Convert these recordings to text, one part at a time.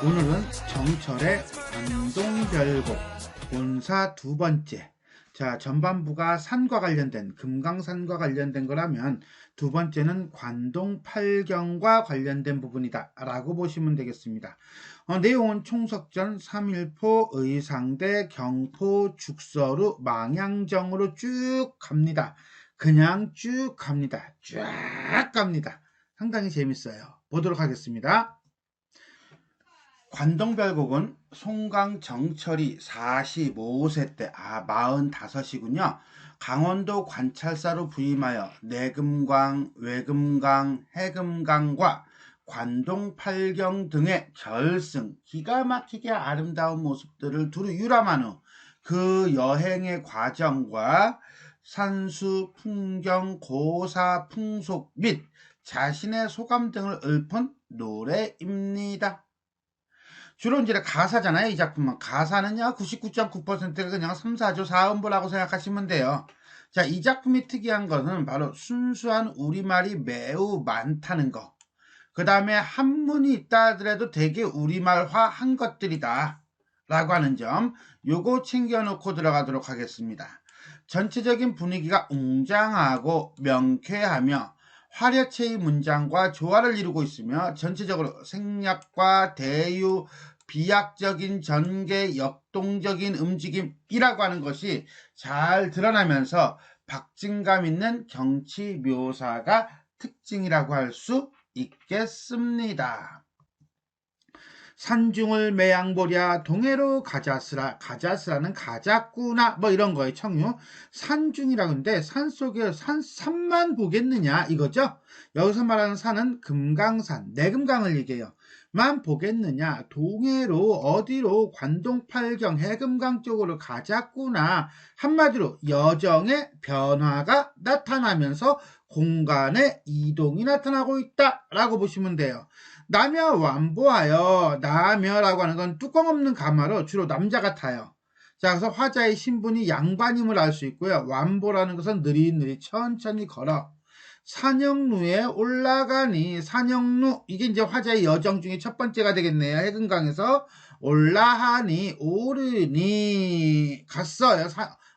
오늘은 정철의 관동별곡 본사 두 번째. 자, 전반부가 산과 관련된, 금강산과 관련된 거라면 두 번째는 관동팔경과 관련된 부분이다 라고 보시면 되겠습니다. 내용은 총석전 3.1포 의상대 경포 죽서로 망향정으로 쭉 갑니다. 그냥 쭉 갑니다. 쫙 갑니다. 상당히 재밌어요. 보도록 하겠습니다. 관동별곡은 송강 정철이 45세 때, 45이군요. 강원도 관찰사로 부임하여 내금강, 외금강, 해금강과 관동팔경 등의 결승, 기가 막히게 아름다운 모습들을 두루 유람한 후 그 여행의 과정과 산수, 풍경, 고사, 풍속 및 자신의 소감 등을 읊은 노래입니다. 주로 이제 가사잖아요. 이 작품은 가사는요 99.9%가 그냥 3, 4조 4음보라고 생각하시면 돼요. 자, 이 작품이 특이한 것은 바로 순수한 우리말이 매우 많다는 거. 그 다음에 한문이 있다 하더라도 되게 우리말화 한 것들이다 라고 하는 점, 요거 챙겨놓고 들어가도록 하겠습니다. 전체적인 분위기가 웅장하고 명쾌하며 화려체의 문장과 조화를 이루고 있으며 전체적으로 생략과 대유, 비약적인 전개, 역동적인 움직임이라고 하는 것이 잘 드러나면서 박진감 있는 경치 묘사가 특징이라고 할 수 있겠습니다. 산중을 매양보랴 동해로 가자스라. 가자스라는 가자꾸나 뭐 이런 거에 청유. 산중이라고 하는데 산속에 산만 보겠느냐 이거죠. 여기서 말하는 산은 금강산, 내금강을 얘기해요. 만 보겠느냐, 동해로 어디로, 관동팔경 해금강 쪽으로 가자꾸나. 한마디로 여정의 변화가 나타나면서 공간의 이동이 나타나고 있다 라고 보시면 돼요. 남여 완보하여, 남여라고 하는 건 뚜껑 없는 가마로 주로 남자가 타요. 자, 그래서 화자의 신분이 양반임을 알 수 있고요. 완보라는 것은 느릿느릿 천천히 걸어 산영루에 올라가니. 산영루, 이게 이제 화자의 여정 중에 첫 번째가 되겠네요. 해금강에서 올라하니, 오르니, 갔어요.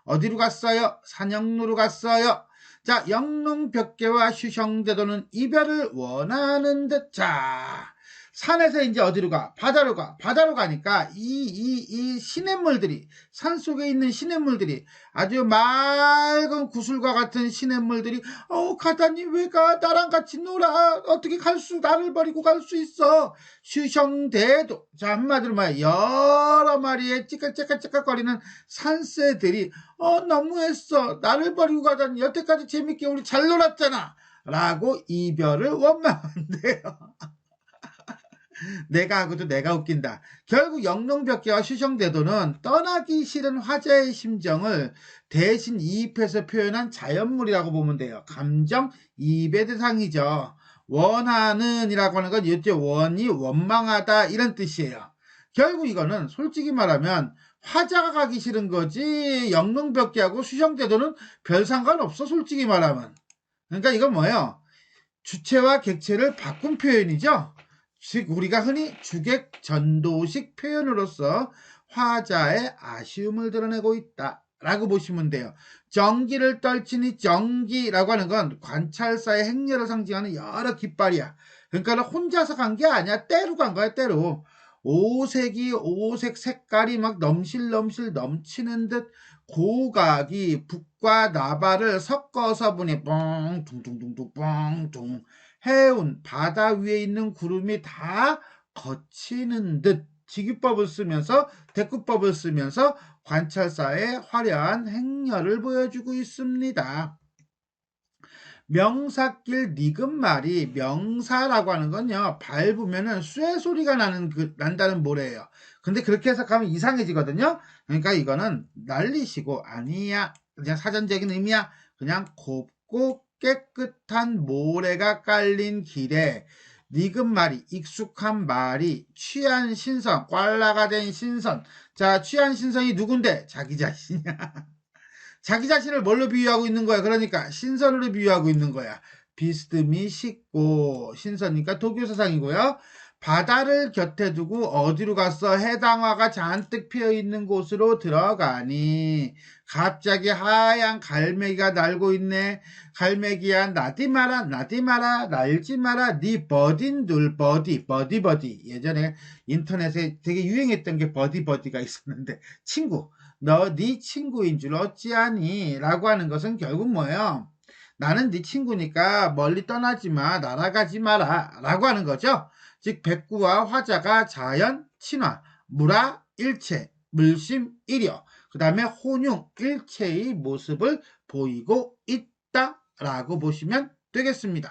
어디로 갔어요? 산영루로 갔어요. 자, 영농벽계와 휴형대도는 이별을 원하는 듯. 자, 산에서 이제 어디로 가? 바다로 가. 바다로 가니까 이 시냇물들이, 산 속에 있는 시냇물들이, 아주 맑은 구슬과 같은 시냇물들이, 가다니 왜 가? 나랑 같이 놀아. 어떻게 나를 버리고 갈 수 있어? 휴형대도. 자, 한마디로 말해, 여러 마리의 찌깍찌깍거리는 산새들이, 너무했어. 나를 버리고 가다니. 여태까지 재밌게 우리 잘 놀았잖아. 라고 이별을 원망한대요. 내가 하고도 내가 웃긴다. 결국 영농벽계와 휴형대도는 떠나기 싫은 화자의 심정을 대신 이입해서 표현한 자연물이라고 보면 돼요. 감정 이입의 대상이죠. 원하는 이라고 하는 건 이때 원이 원망하다 이런 뜻이에요. 결국 이거는 솔직히 말하면 화자가 가기 싫은 거지 영농벽계하고 휴형대도는 별 상관없어, 솔직히 말하면. 그러니까 이건 뭐예요? 주체와 객체를 바꾼 표현이죠. 즉 우리가 흔히 주객 전도식 표현으로서 화자의 아쉬움을 드러내고 있다 라고 보시면 돼요. 정기를 떨치니, 정기라고 하는 건 관찰사의 행렬을 상징하는 여러 깃발이야. 그러니까 혼자서 간 게 아니야. 때로 간 거야, 때로. 오색이, 오색 색깔이 막 넘실넘실 넘치는 듯 고각이 북과 나발을 섞어서 보니 뻥 둥둥둥둥 뻥둥 해운 바다 위에 있는 구름이 다 거치는 듯 지기법을 쓰면서, 대꾸법을 쓰면서 관찰사의 화려한 행렬을 보여주고 있습니다. 명사길 니금말이, 명사라고 하는 건요, 밟으면은 쇠소리가 난다는 모래예요. 근데 그렇게 해석하면 이상해지거든요. 그러니까 이거는 날리시고, 아니야, 그냥 사전적인 의미야. 그냥 곱고 깨끗한 모래가 깔린 길에 니금말이, 익숙한 말이, 취한 신선, 꽐라가 된 신선. 자, 취한 신선이 누군데? 자기 자신이야. 자기 자신을 뭘로 비유하고 있는 거야? 그러니까 신선으로 비유하고 있는 거야. 비스듬히 씻고, 신선이니까 도교사상이고요. 바다를 곁에 두고 어디로 갔어? 해당화가 잔뜩 피어 있는 곳으로 들어가니 갑자기 하얀 갈매기가 날고 있네. 갈매기야 나디 마라 나디 마라 날지 마라 네 버딘둘 버디 예전에 인터넷에 되게 유행했던 게 버디가 있었는데 친구 너 네 친구인 줄 어찌하니? 라고 하는 것은 결국 뭐예요? 나는 네 친구니까 멀리 떠나지 마 날아가지 마라 라고 하는 거죠. 즉 백구와 화자가 자연 친화, 무라 일체, 물심 일여, 그 다음에 혼용 일체의 모습을 보이고 있다라고 보시면 되겠습니다.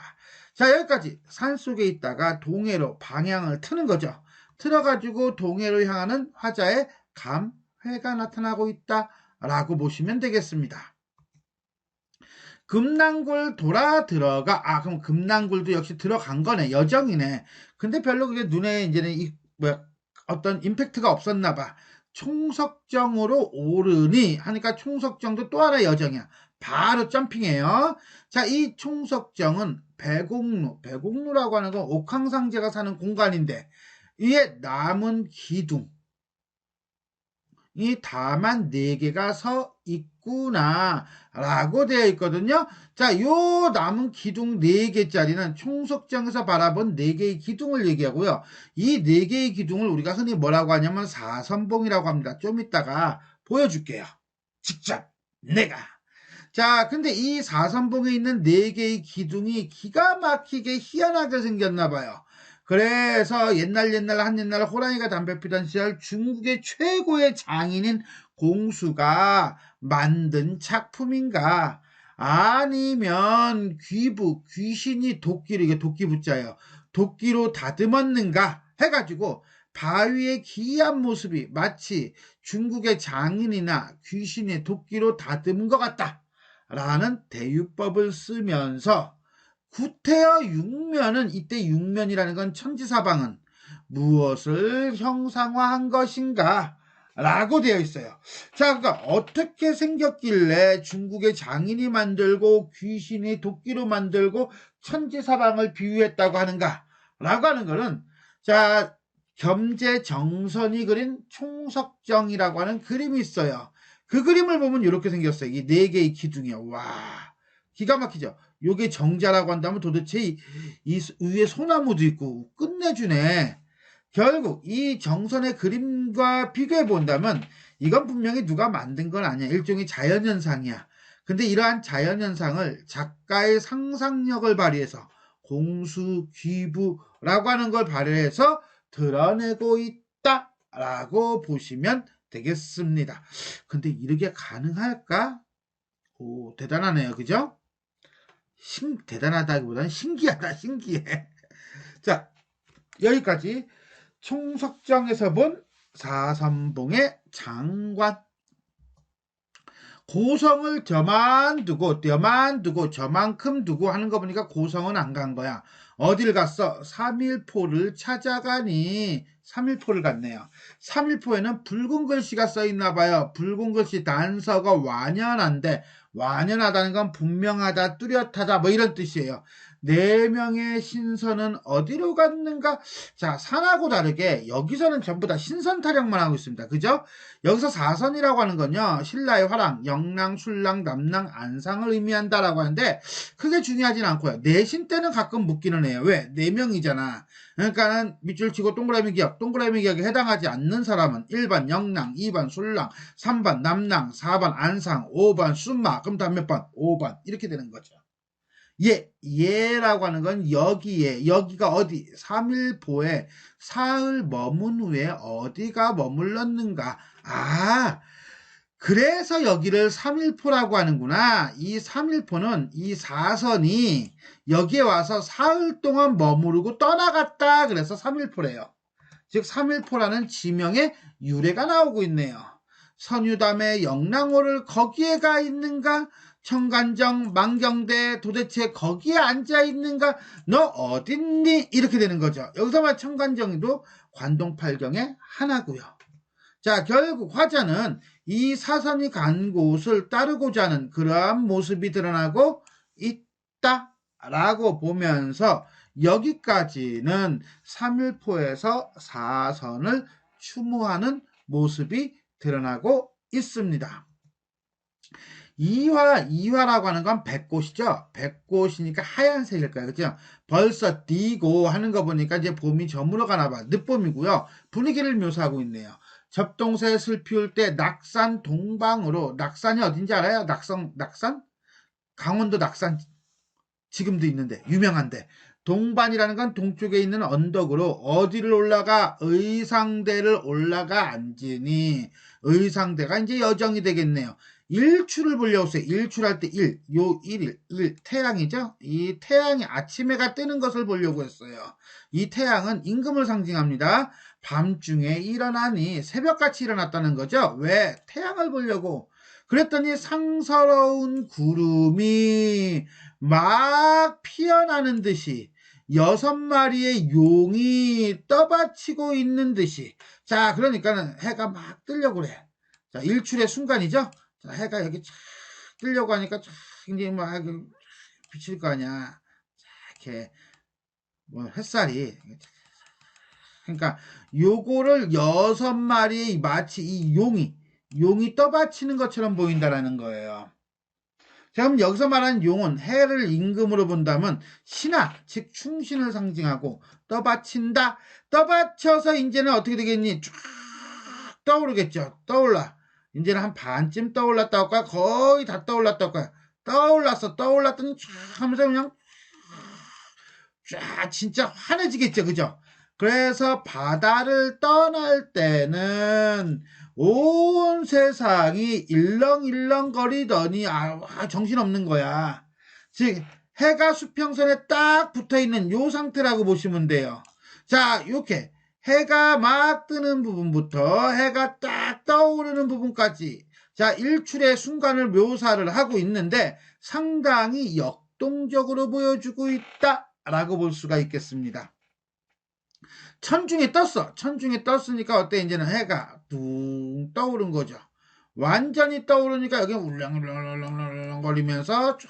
자, 여기까지 산속에 있다가 동해로 방향을 트는 거죠. 틀어가지고 동해로 향하는 화자의 감회가 나타나고 있다라고 보시면 되겠습니다. 금낭굴 돌아 들어가. 그럼 금낭굴도 역시 들어간 거네. 여정이네. 근데 별로 그게 눈에 이제는 어떤 임팩트가 없었나 봐. 총석정으로 오르니 하니까 총석정도 또 하나의 여정이야. 바로 점핑해요. 자, 이 총석정은 배곡루라고 하는 건 옥황상제가 사는 공간인데 위에 남은 기둥 이 다만 4개가 서 있구나 라고 되어 있거든요. 자, 요 남은 기둥 4개짜리는 총석정에서 바라본 4개의 기둥을 얘기하고요. 이 4개의 기둥을 우리가 흔히 뭐라고 하냐면 사선봉이라고 합니다. 좀 이따가 보여줄게요. 직접 내가. 자, 근데 이 사선봉에 있는 4개의 기둥이 기가 막히게 희한하게 생겼나 봐요. 그래서 옛날 한옛날 호랑이가 담배 피던 시절 중국의 최고의 장인인 공수가 만든 작품인가? 아니면 귀신이 도끼로, 이게 도끼붙자예요. 도끼로 다듬었는가? 해가지고 바위의 기이한 모습이 마치 중국의 장인이나 귀신의 도끼로 다듬은 것 같다. 라는 대유법을 쓰면서 구태여 육면은 이때 육면이라는 건 천지사방은 무엇을 형상화한 것인가 라고 되어 있어요. 자, 그러니까 어떻게 생겼길래 중국의 장인이 만들고 귀신이 도끼로 만들고 천지사방을 비유했다고 하는가 라고 하는 거는 자, 겸재정선이 그린 총석정이라고 하는 그림이 있어요. 그 그림을 보면 이렇게 생겼어요. 이 4개의 기둥이요. 와, 기가 막히죠. 요게 정자라고 한다면 도대체 이 위에 소나무도 있고 끝내주네. 결국 이 정선의 그림과 비교해 본다면 이건 분명히 누가 만든 건 아니야. 일종의 자연현상이야. 근데 이러한 자연현상을 작가의 상상력을 발휘해서 공수귀부라고 하는 걸 발휘해서 드러내고 있다라고 보시면 되겠습니다. 근데 이렇게 가능할까? 오, 대단하네요. 그죠? 대단하다기보다는 신기하다. 신기해. 자, 여기까지 총석정에서 본 사선봉의 장관. 고성을 저만 두고 저만큼 두고 하는 거 보니까 고성은 안 간 거야. 어딜 갔어? 삼일포를 찾아가니. 삼일포를 갔네요. 삼일포에는 붉은 글씨가 써 있나 봐요. 붉은 글씨 단서가 완연한데 완연하다는 건 분명하다, 뚜렷하다 뭐 이런 뜻이에요. 4명의 신선은 어디로 갔는가? 자, 산하고 다르게 여기서는 전부 다 신선 타령만 하고 있습니다. 그죠? 여기서 사선이라고 하는 건요. 신라의 화랑, 영랑, 술랑, 남랑, 안상을 의미한다라고 하는데 크게 중요하진 않고요. 내신 때는 가끔 묻기는 해요. 왜? 4명이잖아. 그러니까는 밑줄 치고 동그라미 기억에 해당하지 않는 사람은 1번 영랑, 2번 술랑, 3번 남랑, 4번 안상, 5번 순마. 그럼 다음 몇 번? 5번. 이렇게 되는 거죠. 예라고 하는 건 여기가 어디? 삼일포에 사흘 머문 후에 어디가 머물렀는가? 그래서 여기를 삼일포라고 하는구나. 이 삼일포는 이 사선이 여기에 와서 사흘 동안 머무르고 떠나갔다. 그래서 삼일포래요. 즉 삼일포라는 지명의 유래가 나오고 있네요. 선유담의 영랑호를 거기에 가 있는가? 청간정, 망경대 도대체 거기에 앉아있는가? 너 어딨니? 이렇게 되는 거죠. 여기서 청간정도 관동팔경의 하나고요. 자, 결국 화자는 이 사선이 간 곳을 따르고자 하는 그러한 모습이 드러나고 있다라고 보면서 여기까지는 3일포에서 4선을 추모하는 모습이 드러나고 있습니다. 이화라고 하는 건 백꽃이죠. 백꽃이니까 하얀색일 거예요. 그죠? 벌써 띄고 하는 거 보니까 이제 봄이 저물어 가나 봐. 늦봄이고요. 분위기를 묘사하고 있네요. 접동새 슬 피울 때 낙산 동방으로, 낙산이 어딘지 알아요? 낙산? 강원도 낙산 지금도 있는데 유명한데, 동반이라는 건 동쪽에 있는 언덕으로 어디를 올라가? 의상대를 올라가 앉으니, 의상대가 이제 여정이 되겠네요. 일출을 보려고 했어요. 일출할 때 일, 태양이죠. 이 태양이 아침 해가 뜨는 것을 보려고 했어요. 이 태양은 임금을 상징합니다. 밤중에 일어나니 새벽같이 일어났다는 거죠. 왜? 태양을 보려고. 그랬더니 상서로운 구름이 막 피어나는 듯이 6마리의 용이 떠받치고 있는 듯이. 자, 그러니까는 해가 막 뜨려고 그래. 자, 일출의 순간이죠. 자, 해가 여기 쫙 뜨려고 하니까 쫙 이제 막 비칠 거 아니야. 자, 이렇게 뭐 햇살이. 그러니까 요거를 6마리의 마치 이 용이 떠받치는 것처럼 보인다라는 거예요. 자, 그럼 여기서 말하는 용은 해를 임금으로 본다면 신하, 즉 충신을 상징하고, 떠받친다. 떠받쳐서 이제는 어떻게 되겠니? 쫙 떠오르겠죠. 떠올라. 이제는 한 반쯤 떠올랐다고 할까? 거의 다 떠올랐다고 할까? 떠올랐더니 쫙 하면서 그냥 쫙 진짜 환해지겠죠. 그죠? 그래서 바다를 떠날 때는 온 세상이 일렁일렁거리더니 정신없는 거야. 즉 해가 수평선에 딱 붙어있는 요 상태라고 보시면 돼요. 자, 이렇게 해가 막 뜨는 부분부터 해가 딱 떠오르는 부분까지, 자, 일출의 순간을 묘사를 하고 있는데 상당히 역동적으로 보여주고 있다라고 볼 수가 있겠습니다. 천중에 떴어. 천중에 떴으니까 어때? 이제는 해가 둥 떠오른 거죠. 완전히 떠오르니까 여기 울렁울렁울렁울렁 거리면서 쫙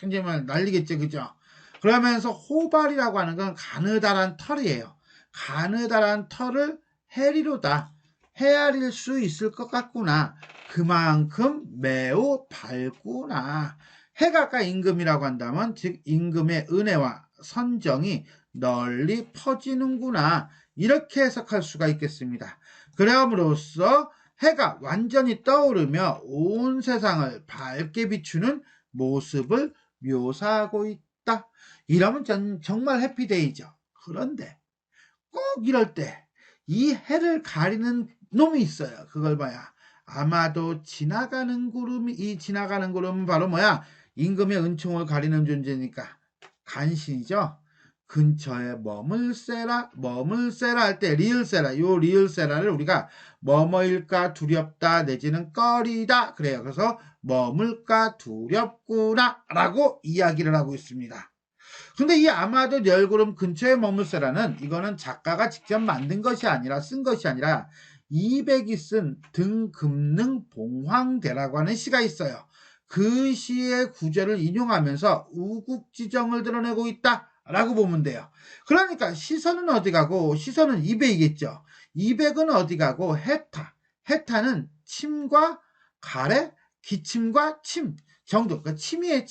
이제 막 날리겠죠. 그죠? 그러면서 호발이라고 하는 건 가느다란 털이에요. 가느다란 털을 해리로다. 헤아릴 수 있을 것 같구나. 그만큼 매우 밝구나. 해가 아까 임금이라고 한다면, 즉 임금의 은혜와 선정이 널리 퍼지는구나. 이렇게 해석할 수가 있겠습니다. 그럼으로써 해가 완전히 떠오르며 온 세상을 밝게 비추는 모습을 묘사하고 있다. 이러면 정말 해피데이죠. 그런데 꼭 이럴 때 이 해를 가리는 놈이 있어요. 그걸 봐야 아마도 지나가는 구름은 바로 뭐야? 임금의 은총을 가리는 존재니까 간신이죠. 근처에 머물세라 할 때 리을세라, 요 리을세라를 우리가 뭐뭐일까 두렵다 내지는 꺼리다 그래요. 그래서 머물까 두렵구나 라고 이야기를 하고 있습니다. 근데 이 아마도 열구름 근처에 머물세라는, 이거는 작가가 직접 만든 것이 아니라, 쓴 것이 아니라 이백이 쓴 등금능 봉황대라고 하는 시가 있어요. 그 시의 구절을 인용하면서 우국지정을 드러내고 있다 라고 보면 돼요. 그러니까 시선은 어디 가고, 시선은 이백이겠죠. 이백은 어디 가고, 해타는 침과 가래, 기침과 침 정도, 그러니까 침이의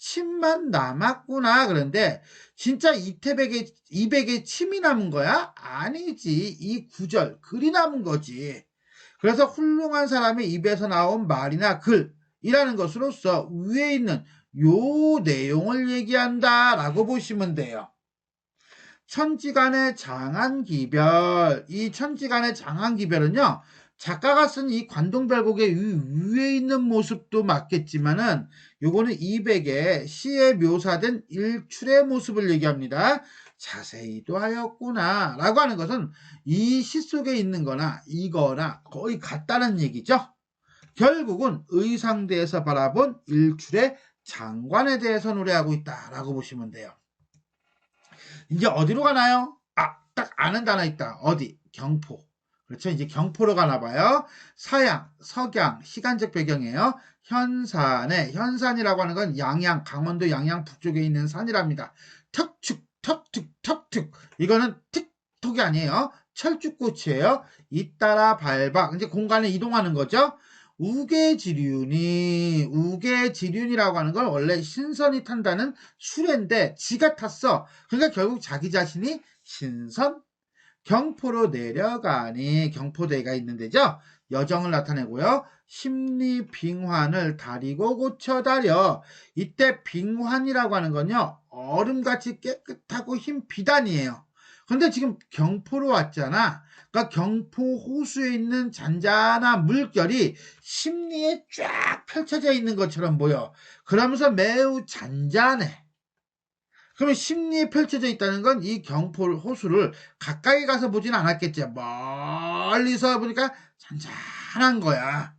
침만 남았구나. 그런데 진짜 이백에 침이 남은 거야? 아니지. 이 구절, 글이 남은 거지. 그래서 훌륭한 사람의 입에서 나온 말이나 글이라는 것으로서 위에 있는 요 내용을 얘기한다라고 보시면 돼요. 천지간의 장안기별, 이 천지간의 장안기별은요, 작가가 쓴 이 관동별곡의 위에 있는 모습도 맞겠지만은 요거는 이백의 시에 묘사된 일출의 모습을 얘기합니다. 자세히도 하였구나 라고 하는 것은 이 시 속에 있는 거나 이거나 거의 같다는 얘기죠. 결국은 의상대에서 바라본 일출의 장관에 대해서 노래하고 있다라고 보시면 돼요. 이제 어디로 가나요? 딱 아는 단어 있다. 어디? 경포. 그렇죠. 이제 경포로 가나 봐요. 서양, 석양, 시간적 배경이에요. 현산이라고 하는 건 강원도 양양 북쪽에 있는 산이랍니다. 턱축, 턱툭 턱툭. 이거는 틱톡이 아니에요. 철쭉꽃이에요. 잇따라 밟아. 이제 공간을 이동하는 거죠. 우계지륜이라고 하는 건 원래 신선이 탄다는 수레인데 지가 탔어. 그러니까 결국 자기 자신이 신선. 경포로 내려가니 경포대가 있는 데죠. 여정을 나타내고요. 심리 빙환을 다리고 고쳐다려. 이때 빙환이라고 하는 건요. 얼음같이 깨끗하고 흰 비단이에요. 근데 지금 경포로 왔잖아. 그러니까 경포 호수에 있는 잔잔한 물결이 심리에 쫙 펼쳐져 있는 것처럼 보여. 그러면서 매우 잔잔해. 그러면 심리에 펼쳐져 있다는 건 이 경포 호수를 가까이 가서 보진 않았겠지. 멀리서 보니까 잔잔한 거야.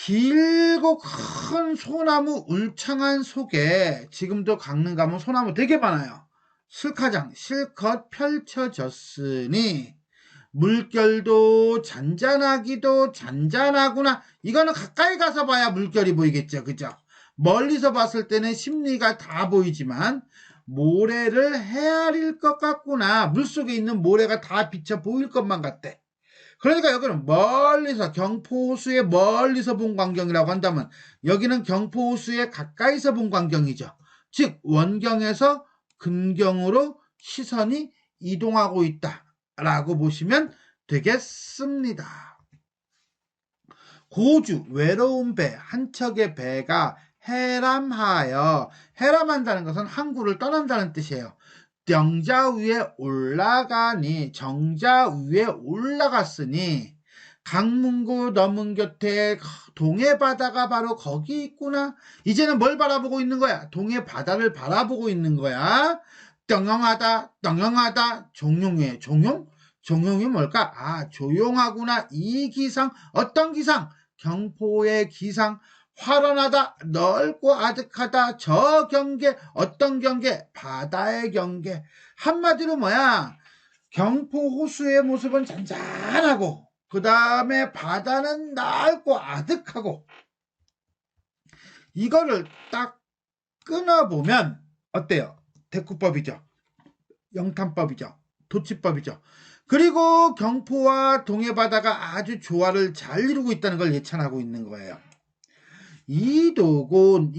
길고 큰 소나무 울창한 속에 지금도 강릉 가면 소나무 되게 많아요. 슬카장 실컷 펼쳐졌으니 물결도 잔잔하기도 잔잔하구나. 이거는 가까이 가서 봐야 물결이 보이겠죠. 그죠? 멀리서 봤을 때는 심리가 다 보이지만 모래를 헤아릴 것 같구나. 물속에 있는 모래가 다 비쳐 보일 것만 같대. 그러니까 여기는 멀리서 경포호수에 멀리서 본 광경이라고 한다면 여기는 경포호수에 가까이서 본 광경이죠. 즉 원경에서 근경으로 시선이 이동하고 있다라고 보시면 되겠습니다. 고주 외로운 배 한 척의 배가 해람하여. 해람한다는 것은 항구를 떠난다는 뜻이에요. 정자 위에 올라가니 정자 위에 올라갔으니 강문고 넘은 곁에 동해 바다가 바로 거기 있구나. 이제는 뭘 바라보고 있는 거야? 동해 바다를 바라보고 있는 거야. 떵영하다 떵영하다. 종용이에요. 종용? 종용이 뭘까? 아, 조용하구나. 이 기상. 어떤 기상? 경포의 기상. 화련하다, 넓고 아득하다, 저 경계, 어떤 경계? 바다의 경계. 한마디로 뭐야? 경포 호수의 모습은 잔잔하고 그 다음에 바다는 넓고 아득하고. 이거를 딱 끊어보면 어때요? 대꾸법이죠. 영탄법이죠. 도치법이죠. 그리고 경포와 동해바다가 아주 조화를 잘 이루고 있다는 걸 예찬하고 있는 거예요. 이도곤,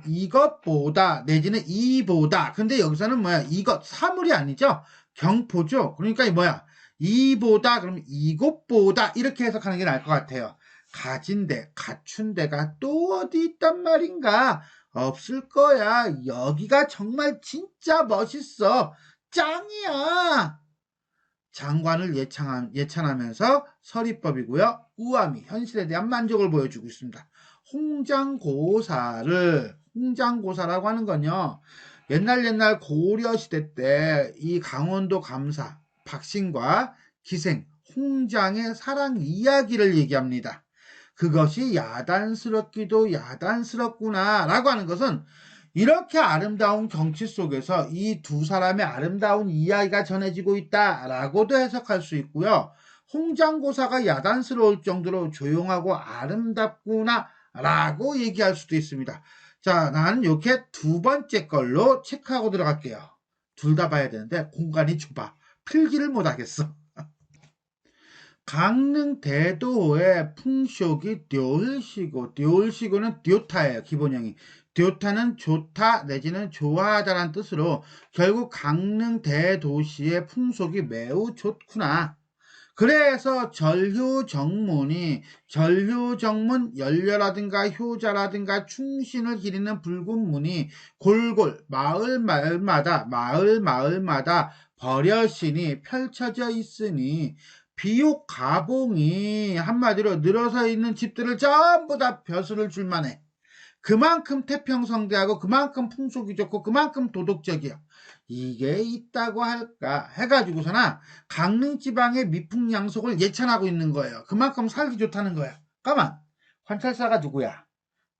이것보다, 내지는 이보다. 근데 여기서는 뭐야? 이것, 사물이 아니죠? 경포죠? 그러니까 뭐야? 이보다, 그럼 이것보다, 이렇게 해석하는 게 나을 것 같아요. 가진 데, 갖춘 데가 또 어디 있단 말인가? 없을 거야. 여기가 정말 진짜 멋있어. 짱이야. 장관을 예찬하면서 서리법이고요. 우아미, 현실에 대한 만족을 보여주고 있습니다. 홍장고사라고 하는 건요. 옛날 고려시대 때 이 강원도 감사 박신과 기생 홍장의 사랑 이야기를 얘기합니다. 그것이 야단스럽기도 야단스럽구나 라고 하는 것은 이렇게 아름다운 경치 속에서 이 두 사람의 아름다운 이야기가 전해지고 있다라고도 해석할 수 있고요. 홍장고사가 야단스러울 정도로 조용하고 아름답구나 라고 얘기할 수도 있습니다. 자, 나는 이렇게 두 번째 걸로 체크하고 들어갈게요. 둘 다 봐야 되는데 공간이 좁아. 필기를 못하겠어. 강릉 대도의 풍속이 듀올시고는 듀타예요. 기본형이. 듀타는 좋다 내지는 좋아하다라는 뜻으로 결국 강릉 대도시의 풍속이 매우 좋구나. 그래서 전류정문, 연료라든가 효자라든가 충신을 기리는 붉은 문이 골골 마을마을마다 버려신이 펼쳐져 있으니 비옥 가봉이 한마디로 늘어서 있는 집들을 전부 다 벼슬을 줄만해. 그만큼 태평성대하고 그만큼 풍속이 좋고 그만큼 도덕적이야. 이게 있다고 할까 해가지고서나 강릉지방의 미풍양속을 예찬하고 있는 거예요. 그만큼 살기 좋다는 거야. 가만, 관찰사가 누구야?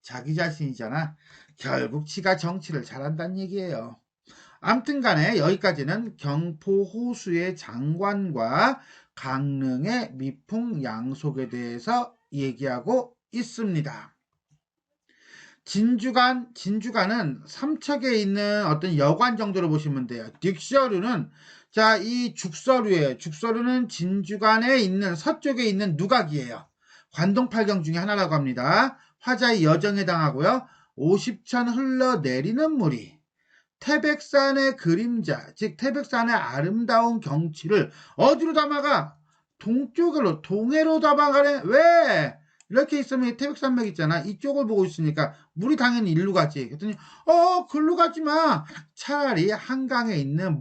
자기 자신이잖아. 결국 지가 정치를 잘한다는 얘기예요. 아무튼 간에 여기까지는 경포 호수의 장관과 강릉의 미풍양속에 대해서 얘기하고 있습니다. 진주관은 삼척에 있는 어떤 여관 정도로 보시면 돼요. 딕서류는 자, 이 죽서류예요. 죽서류는 진주관에 있는 서쪽에 있는 누각이에요. 관동팔경 중에 하나라고 합니다. 화자의 여정에 해당하고요. 50천 흘러내리는 물이 태백산의 그림자, 즉 태백산의 아름다운 경치를 어디로 담아가? 동쪽으로, 동해로 담아가래. 왜? 이렇게 있으면 태백산맥 있잖아. 이쪽을 보고 있으니까 물이 당연히 일로 가지. 그랬더니 글로 가지 마. 차라리 한강에 있는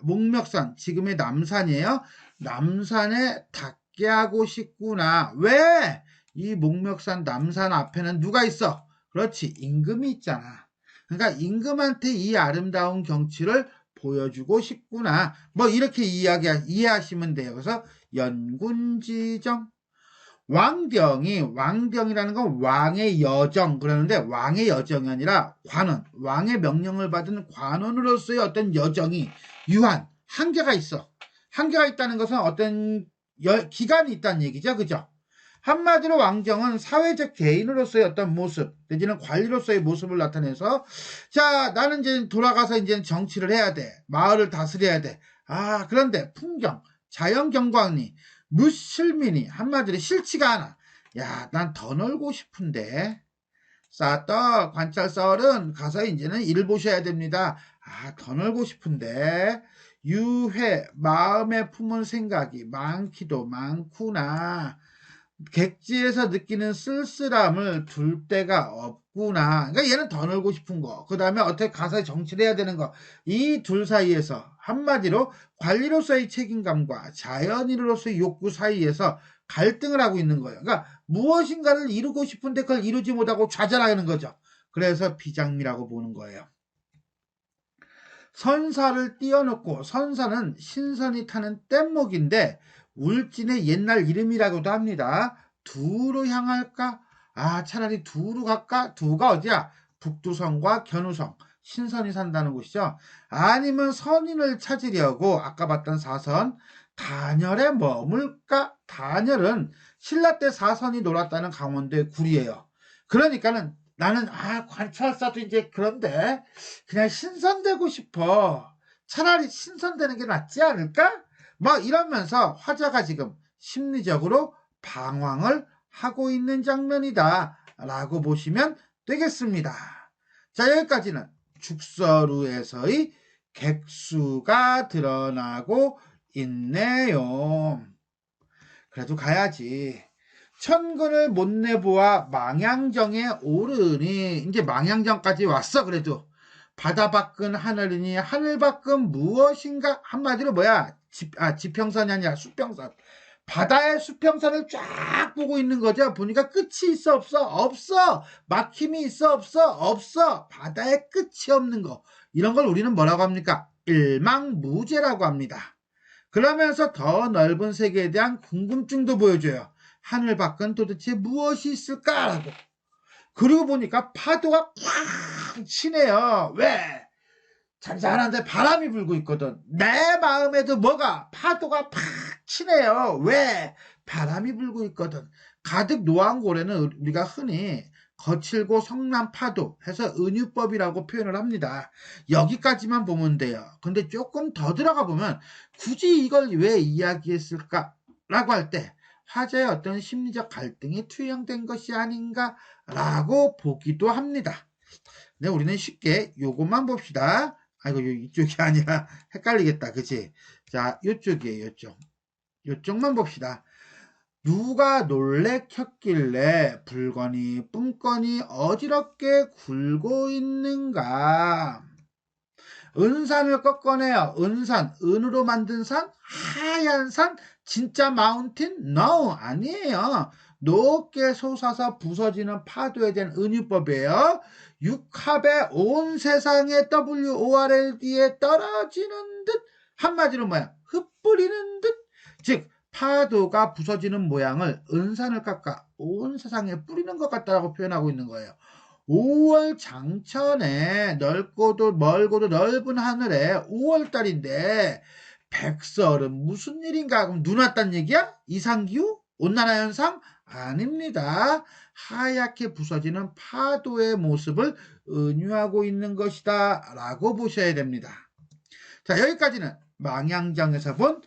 목멱산, 지금의 남산이에요. 남산에 닿게 하고 싶구나. 왜? 이 목멱산 남산 앞에는 누가 있어? 그렇지, 임금이 있잖아. 그러니까 임금한테 이 아름다운 경치를 보여주고 싶구나. 뭐 이렇게 이해하시면 돼요. 그래서 연군지정. 왕정이라는 건 왕의 여정 그러는데, 왕의 여정이 아니라 관원, 왕의 명령을 받은 관원으로서의 어떤 여정이 유한, 한계가 있어. 한계가 있다는 것은 어떤 기간이 있다는 얘기죠. 그죠? 한마디로 왕정은 사회적 개인으로서의 어떤 모습, 내지는 관리로서의 모습을 나타내서, 자, 나는 이제 돌아가서 이제 정치를 해야 돼. 마을을 다스려야 돼. 그런데 풍경, 자연 경관이, 무실민이, 한마디로 싫지가 않아. 야, 난 더 놀고 싶은데. 싸떡, 관찰서얼은 가서 이제는 일 보셔야 됩니다. 더 놀고 싶은데. 유회, 마음에 품은 생각이 많기도 많구나. 객지에서 느끼는 쓸쓸함을 둘 데가 없구나. 그러니까 얘는 더 놀고 싶은 거. 그 다음에 어떻게 가서 정치를 해야 되는 거. 이 둘 사이에서 한마디로 관리로서의 책임감과 자연인으로서의 욕구 사이에서 갈등을 하고 있는 거예요. 그러니까 무엇인가를 이루고 싶은데 그걸 이루지 못하고 좌절하는 거죠. 그래서 비장미라고 보는 거예요. 선사를 띄워놓고, 선사는 신선이 타는 뗏목인데 울진의 옛날 이름이라고도 합니다. 두로 향할까? 차라리 두로 갈까? 두가 어디야? 북두성과 견우성, 신선이 산다는 곳이죠. 아니면 선인을 찾으려고 아까 봤던 사선, 단열에 머물까? 단열은 신라 때 사선이 놀았다는 강원도의 굴이에요. 그러니까는 나는 관찰사도 이제 그런데 그냥 신선되고 싶어. 차라리 신선되는 게 낫지 않을까? 뭐 이러면서 화자가 지금 심리적으로 방황을 하고 있는 장면이다 라고 보시면 되겠습니다. 자, 여기까지는 죽서루에서의 객수가 드러나고 있네요. 그래도 가야지. 천근을 못 내보아 망양정에 오르니, 이제 망양정까지 왔어. 그래도 바다 밖은 하늘이니 하늘 밖은 무엇인가? 한마디로 뭐야? 지평선이 아니라 수평선. 바다의 수평선을 쫙 보고 있는 거죠. 보니까 끝이 있어 없어? 없어. 막힘이 있어 없어? 없어. 바다에 끝이 없는 거. 이런 걸 우리는 뭐라고 합니까? 일망무제라고 합니다. 그러면서 더 넓은 세계에 대한 궁금증도 보여줘요. 하늘 밖은 도대체 무엇이 있을까라고. 그리고 보니까 파도가 꽉 치네요. 왜? 잔잔한데 바람이 불고 있거든. 내 마음에도 뭐가? 파도가 팍 치네요. 왜? 바람이 불고 있거든. 가득 노안고래는 우리가 흔히 거칠고 성난 파도 해서 은유법이라고 표현을 합니다. 여기까지만 보면 돼요. 근데 조금 더 들어가 보면 굳이 이걸 왜 이야기했을까? 라고 할 때 화자의 어떤 심리적 갈등이 투영된 것이 아닌가라고 보기도 합니다. 근데 우리는 쉽게 요것만 봅시다. 이쪽이 아니라 헷갈리겠다. 그치? 자, 요쪽이에요. 요쪽만 봅시다. 누가 놀래켰길래 불거니 뿜거니 어지럽게 굴고 있는가? 은산을 꺾어내요. 은산, 은으로 만든 산, 하얀 산, 진짜 마운틴? No, 아니에요. 높게 솟아서 부서지는 파도에 대한 은유법이에요. 육합의 온 세상의 WORLD에 떨어지는 듯, 한마디로 뭐야? 흩뿌리는 듯. 즉 파도가 부서지는 모양을 은산을 깎아 온 세상에 뿌리는 것 같다라고 표현하고 있는 거예요. 5월 장천에 넓고도 멀고도 넓은 하늘에 5월달인데 백설은 무슨 일인가? 그럼 눈 왔단 얘기야? 이상기후? 온난화 현상? 아닙니다. 하얗게 부서지는 파도의 모습을 은유하고 있는 것이다 라고 보셔야 됩니다. 자, 여기까지는 망향정에서 본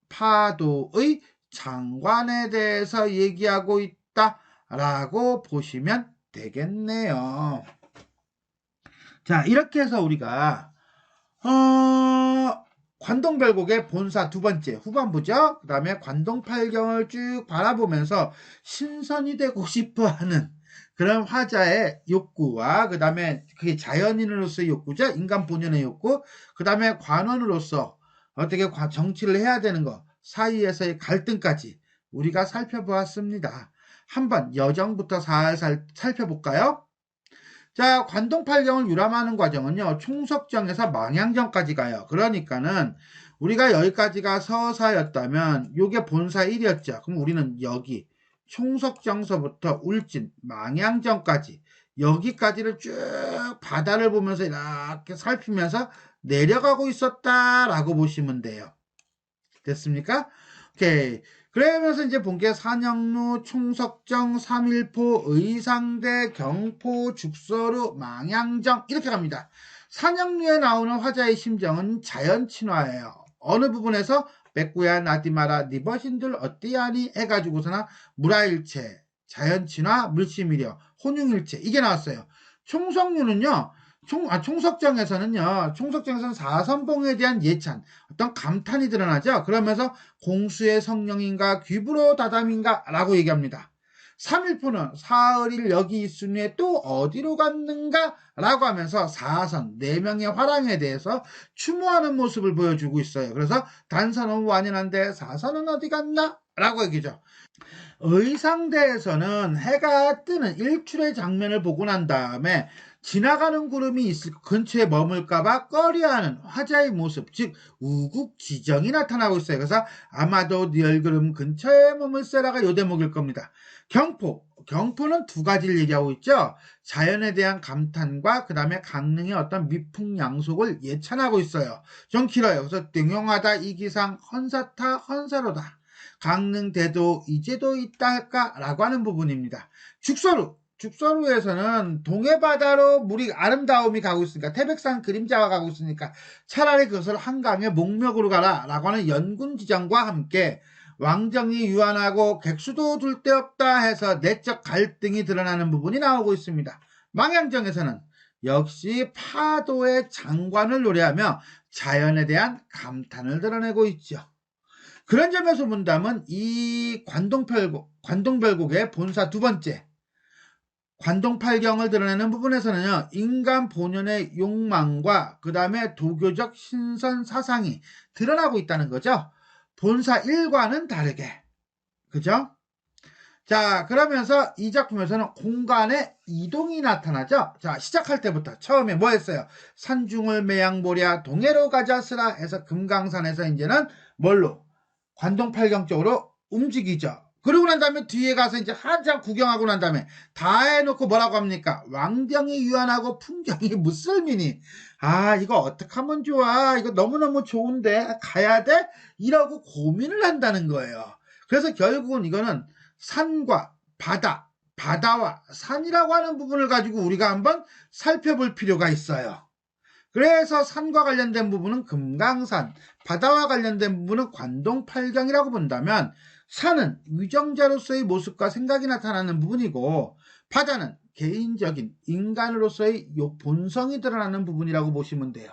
파도의 장관에 대해서 얘기하고 있다 라고 보시면 되겠네요. 자, 이렇게 해서 우리가 관동별곡의 본사 두 번째 후반부죠. 그 다음에 관동팔경을 쭉 바라보면서 신선이 되고 싶어하는 그런 화자의 욕구와 그 다음에 그게 자연인으로서의 욕구죠. 인간 본연의 욕구. 그 다음에 관원으로서 어떻게 정치를 해야 되는 것 사이에서의 갈등까지 우리가 살펴보았습니다. 한번 여정부터 살살 살펴볼까요? 자, 관동팔경을 유람하는 과정은요, 총석정에서 망향정까지 가요. 그러니까는 우리가 여기까지가 서사였다면 요게 본사 1이었죠. 그럼 우리는 여기 총석정서부터 울진 망향정까지 여기까지를 쭉 바다를 보면서 이렇게 살피면서 내려가고 있었다라고 보시면 돼요. 됐습니까? 오케이. 그러면서 이제 본 게 산영루, 총석정, 삼일포, 의상대, 경포, 죽서루, 망향정 이렇게 갑니다. 산영루에 나오는 화자의 심정은 자연친화예요. 어느 부분에서 백구야 나디마라 니버신들 어띠하니 해가지고서나 물화일체, 자연친화, 물시미려, 혼용일체 이게 나왔어요. 총석류는요. 총석정에서는 사선봉에 대한 예찬, 어떤 감탄이 드러나죠. 그러면서 공수의 성령인가 귀부로 다담인가 라고 얘기합니다. 삼일포는 사흘일 여기 있으니 또 어디로 갔는가 라고 하면서 사선, 4명의 화랑에 대해서 추모하는 모습을 보여주고 있어요. 그래서 단선은 완연한데 사선은 어디 갔나? 라고 얘기죠. 의상대에서는 해가 뜨는 일출의 장면을 보고 난 다음에 지나가는 구름이 있을 근처에 머물까봐 꺼려하는 화자의 모습, 즉 우국지정이 나타나고 있어요. 그래서 아마도 네 얼굴은 근처에 머물세라가 요 대목일 겁니다. 경포는 두 가지를 얘기하고 있죠. 자연에 대한 감탄과 그 다음에 강릉의 어떤 미풍양속을 예찬하고 있어요. 좀 길어요. 그래서 등용하다 이기상 헌사타 헌사로다. 강릉대도 이제도 있다 할까라고 하는 부분입니다. 죽서루에서는 동해바다로 물이 아름다움이 가고 있으니까 태백산 그림자가 가고 있으니까 차라리 그것을 한강의 목멱으로 가라 라고 하는 연군지정과 함께 왕정이 유한하고 객수도 둘 데 없다 해서 내적 갈등이 드러나는 부분이 나오고 있습니다. 망향정에서는 역시 파도의 장관을 노래하며 자연에 대한 감탄을 드러내고 있죠. 그런 점에서 본다면 이 관동별곡의 본사 두 번째 관동팔경을 드러내는 부분에서는요, 인간 본연의 욕망과 그 다음에 도교적 신선 사상이 드러나고 있다는 거죠. 본사 1과는 다르게. 그죠? 자, 그러면서 이 작품에서는 공간의 이동이 나타나죠. 자, 시작할 때부터 처음에 뭐 했어요? 산중을 매양보랴 동해로 가자스라 해서 금강산에서 이제는 뭘로? 관동팔경 쪽으로 움직이죠. 그러고 난 다음에 뒤에 가서 이제 한참 구경하고 난 다음에 다 해놓고 뭐라고 합니까? 왕정이 유한하고 풍경이 무슬미니. 아, 이거 어떡하면 좋아? 이거 너무너무 좋은데 가야 돼? 이러고 고민을 한다는 거예요. 그래서 결국은 이거는 산과 바다와 산이라고 하는 부분을 가지고 우리가 한번 살펴볼 필요가 있어요. 그래서 산과 관련된 부분은 금강산, 바다와 관련된 부분은 관동팔경이라고 본다면 산은 위정자로서의 모습과 생각이 나타나는 부분이고 바다는 개인적인 인간으로서의 본성이 드러나는 부분이라고 보시면 돼요.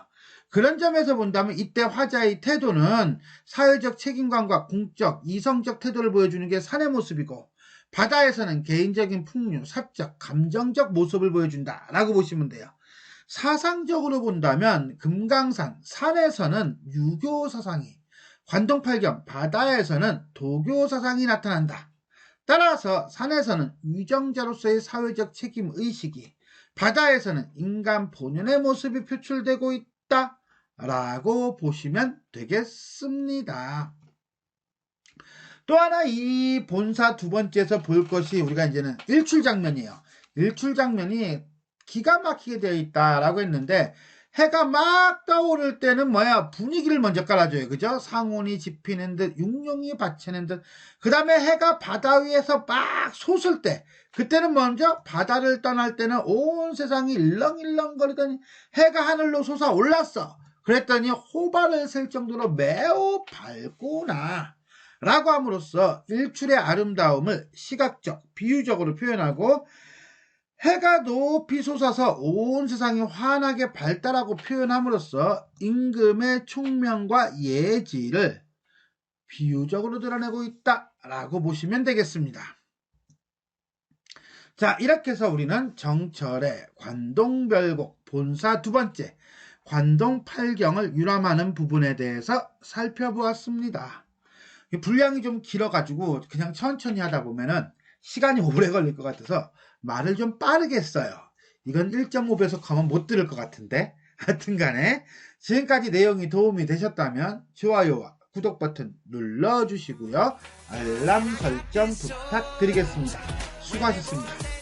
그런 점에서 본다면 이때 화자의 태도는 사회적 책임감과 공적, 이성적 태도를 보여주는 게 산의 모습이고 바다에서는 개인적인 풍류, 사적, 감정적 모습을 보여준다라고 보시면 돼요. 사상적으로 본다면 금강산, 산에서는 유교 사상이, 관동팔경, 바다에서는 도교 사상이 나타난다. 따라서 산에서는 위정자로서의 사회적 책임의식이, 바다에서는 인간 본연의 모습이 표출되고 있다라고 보시면 되겠습니다. 또 하나 이 본사 두 번째에서 볼 것이 우리가 이제는 일출 장면이에요. 일출 장면이 기가 막히게 되어 있다라고 했는데 해가 막 떠오를 때는 뭐야? 분위기를 먼저 깔아줘요. 그죠? 상온이 지피는 듯, 육룡이 받치는 듯. 그 다음에 해가 바다 위에서 막 솟을 때, 그때는 먼저 바다를 떠날 때는 온 세상이 일렁일렁거리더니 해가 하늘로 솟아올랐어. 그랬더니 호발을 셀 정도로 매우 밝구나. 라고 함으로써 일출의 아름다움을 시각적, 비유적으로 표현하고 해가 높이 솟아서 온 세상이 환하게 밝다라고 표현함으로써 임금의 총명과 예지를 비유적으로 드러내고 있다라고 보시면 되겠습니다. 자, 이렇게 해서 우리는 정철의 관동별곡 본사 두 번째 관동팔경을 유람하는 부분에 대해서 살펴보았습니다. 분량이 좀 길어가지고 그냥 천천히 하다 보면은 시간이 오래 걸릴 것 같아서 말을 좀 빠르게 써요. 이건 1.5배속 하면 못 들을 것 같은데 하여튼 간에 지금까지 내용이 도움이 되셨다면 좋아요와 구독 버튼 눌러주시고요. 알람 설정 부탁드리겠습니다. 수고하셨습니다.